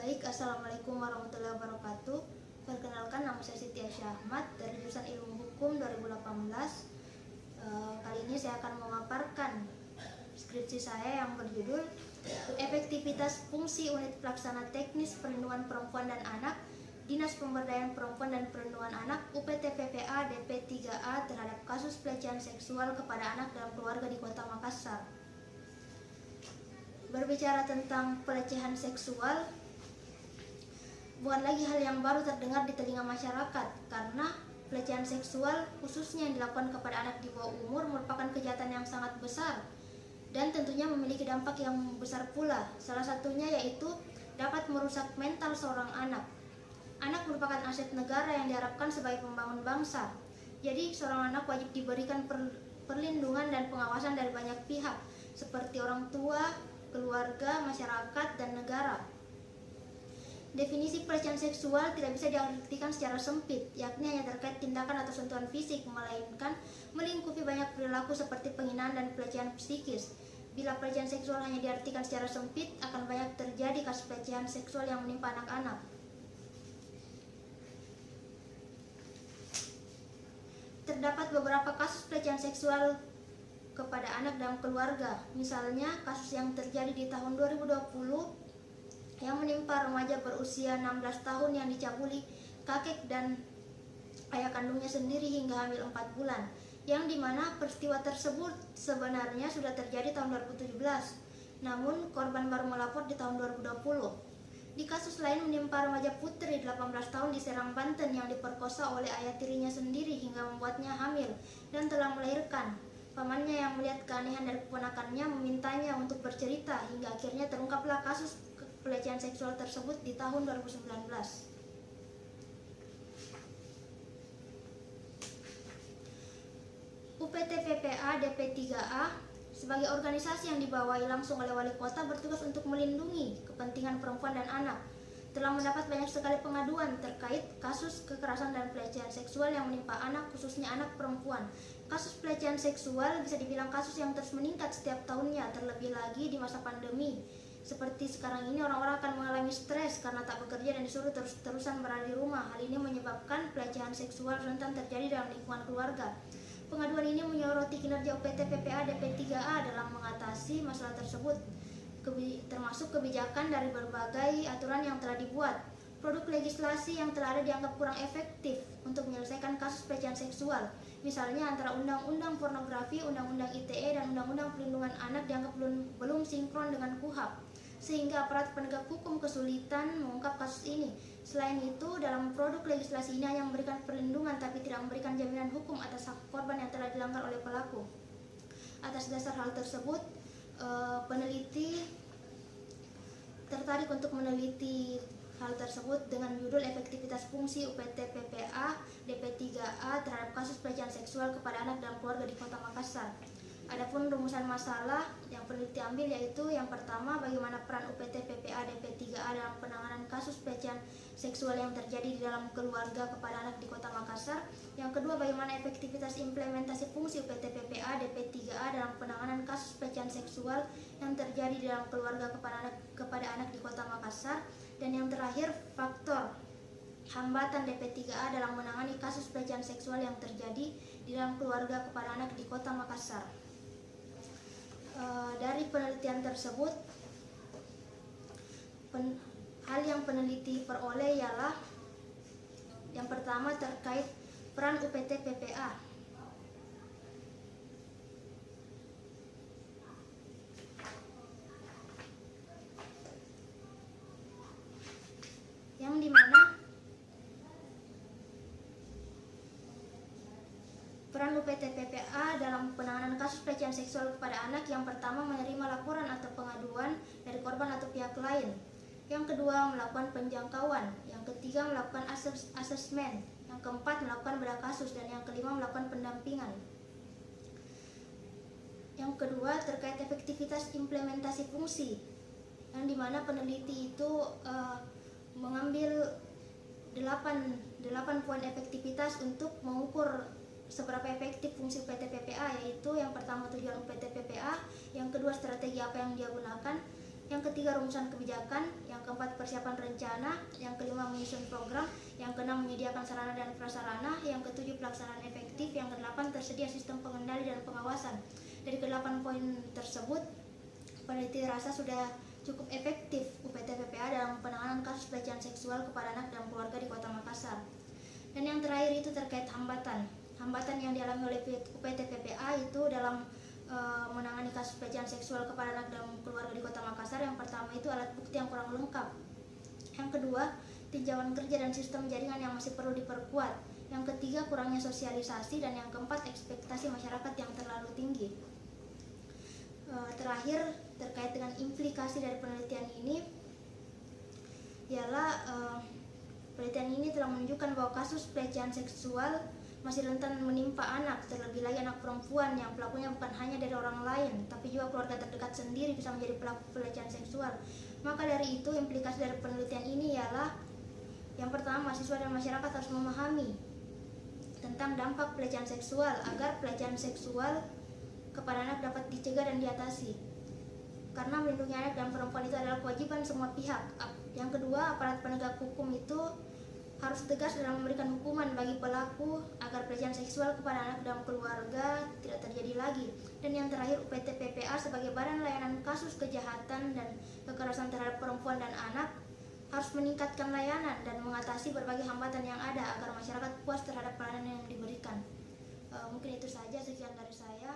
Baik, Assalamualaikum warahmatullahi wabarakatuh. Perkenalkan, nama saya Siti Aisyah Ahmad dari jurusan Ilmu Hukum 2018. Kali ini saya akan memaparkan skripsi saya yang berjudul Efektivitas Fungsi Unit Pelaksana Teknis Perlindungan Perempuan dan Anak Dinas Pemberdayaan Perempuan dan Perlindungan Anak UPT PPA DP 3A terhadap kasus pelecehan seksual kepada anak dalam keluarga di Kota Makassar. Berbicara tentang pelecehan seksual bukan lagi hal yang baru terdengar di telinga masyarakat, karena pelecehan seksual khususnya yang dilakukan kepada anak di bawah umur merupakan kejahatan yang sangat besar dan tentunya memiliki dampak yang besar pula. Salah satunya yaitu dapat merusak mental seorang anak. Anak merupakan aset negara yang diharapkan sebagai pembangun bangsa. Jadi seorang anak wajib diberikan perlindungan dan pengawasan dari banyak pihak seperti orang tua, keluarga, masyarakat, dan negara. Definisi pelecehan seksual tidak bisa diartikan secara sempit, yakni hanya terkait tindakan atau sentuhan fisik, melainkan melingkupi banyak perilaku seperti penghinaan dan pelecehan psikis. Bila pelecehan seksual hanya diartikan secara sempit, akan banyak terjadi kasus pelecehan seksual yang menimpa anak-anak. Terdapat beberapa kasus pelecehan seksual kepada anak dalam keluarga. Misalnya, kasus yang terjadi di tahun 2020 yang menimpa remaja berusia 16 tahun yang dicabuli kakek dan ayah kandungnya sendiri hingga hamil 4 bulan, yang dimana peristiwa tersebut sebenarnya sudah terjadi tahun 2017, namun korban baru melapor di tahun 2020. Di kasus lain menimpa remaja putri 18 tahun di Serang, Banten yang diperkosa oleh ayah tirinya sendiri hingga membuatnya hamil dan telah melahirkan. Pamannya yang melihat keanehan dari keponakannya memintanya untuk bercerita hingga akhirnya terungkaplah kasus pelecehan seksual tersebut di tahun 2019. UPT PPA DP 3A sebagai organisasi yang dibawahi langsung oleh wali kota bertugas untuk melindungi kepentingan perempuan dan anak. Telah mendapat banyak sekali pengaduan terkait kasus kekerasan dan pelecehan seksual yang menimpa anak, khususnya anak perempuan. Kasus pelecehan seksual bisa dibilang kasus yang terus meningkat setiap tahunnya, terlebih lagi di masa pandemi. Seperti sekarang ini, orang-orang akan mengalami stres karena tak bekerja dan disuruh terus-terusan berada di rumah. Hal ini menyebabkan pelecehan seksual rentan terjadi dalam lingkungan keluarga. Pengaduan ini menyoroti kinerja UPT PPA DP 3A dalam mengatasi masalah tersebut, termasuk kebijakan dari berbagai aturan yang telah dibuat. Produk legislasi yang telah ada dianggap kurang efektif untuk menyelesaikan kasus pelecehan seksual. Misalnya antara Undang-Undang Pornografi, Undang-Undang ITE, dan Undang-Undang Perlindungan Anak dianggap belum sinkron dengan KUHP, sehingga aparat penegak hukum kesulitan mengungkap kasus ini. Selain itu, dalam produk legislasi ini hanya memberikan perlindungan tapi tidak memberikan jaminan hukum atas hak korban yang telah dilanggar oleh pelaku. Atas dasar hal tersebut, peneliti tertarik untuk meneliti hal tersebut dengan judul Efektivitas Fungsi UPT PPA DP 3A terhadap kasus pelecehan seksual kepada anak dalam keluarga di Kota Makassar. Adapun rumusan masalah yang peneliti ambil yaitu yang pertama, bagaimana peran UPT PPA DP 3A dalam penanganan kasus pelecehan seksual yang terjadi di dalam keluarga kepada anak di Kota Makassar. Yang kedua, bagaimana efektivitas implementasi fungsi UPT PPA DP 3A dalam penanganan kasus pelecehan seksual yang terjadi di dalam keluarga kepada anak di Kota Makassar. Dan yang terakhir, faktor hambatan DP 3A dalam menangani kasus pelecehan seksual yang terjadi di dalam keluarga kepada anak di Kota Makassar. Dari penelitian tersebut, hal yang peneliti peroleh ialah yang pertama terkait peran UPT PPA. Yang dimana peran UPT PPA dalam penanganan kasus pelecehan seksual kepada anak, yang pertama menerima laporan atau pengaduan dari korban atau pihak lain. Yang kedua, melakukan penjangkauan. Yang ketiga, melakukan asesmen. Yang keempat, melakukan bedah kasus. Dan yang kelima, melakukan pendampingan. Yang kedua, terkait efektivitas implementasi fungsi, yang dimana peneliti itu mengambil 8 poin efektivitas untuk mengukur seberapa efektif fungsi UPT PPA, yaitu yang pertama tujuan UPT PPA, yang kedua strategi apa yang dia gunakan, Yang ketiga, rumusan kebijakan. Yang keempat, persiapan rencana. Yang kelima, menyusun program. Yang keenam, menyediakan sarana dan prasarana. Yang ketujuh, pelaksanaan efektif. Yang kedelapan, tersedia sistem pengendali dan pengawasan. Dari ke-8 poin tersebut, peneliti rasa sudah cukup efektif UPT PPA dalam penanganan kasus pelecehan seksual kepada anak dan keluarga di Kota Makassar. Dan yang terakhir itu terkait hambatan. Hambatan yang dialami oleh UPT PPA itu dalam menangani kasus pelecehan seksual kepada anak dan keluarga di Kota Makassar. Yang pertama itu alat bukti yang kurang lengkap. Yang kedua, tinjauan kerja dan sistem jaringan yang masih perlu diperkuat. Yang ketiga, kurangnya sosialisasi. Dan yang keempat, ekspektasi masyarakat yang terlalu tinggi. Terakhir, terkait dengan implikasi dari penelitian ini ialah penelitian ini telah menunjukkan bahwa kasus pelecehan seksual masih rentan menimpa anak, terlebih lagi anak perempuan yang pelakunya bukan hanya dari orang lain, tapi juga keluarga terdekat sendiri bisa menjadi pelaku pelecehan seksual. Maka dari itu, implikasi dari penelitian ini ialah yang pertama, mahasiswa dan masyarakat harus memahami tentang dampak pelecehan seksual agar pelecehan seksual kepada anak dapat dicegah dan diatasi. Karena melindungi anak dan perempuan itu adalah kewajiban semua pihak. Yang kedua, aparat penegak hukum itu harus tegas dalam memberikan hukuman bagi pelaku agar pelecehan seksual kepada anak dan keluarga tidak terjadi lagi. Dan yang terakhir, UPT PPA sebagai badan layanan kasus kejahatan dan kekerasan terhadap perempuan dan anak harus meningkatkan layanan dan mengatasi berbagai hambatan yang ada agar masyarakat puas terhadap pelayanan yang diberikan. Mungkin itu saja, sekian dari saya.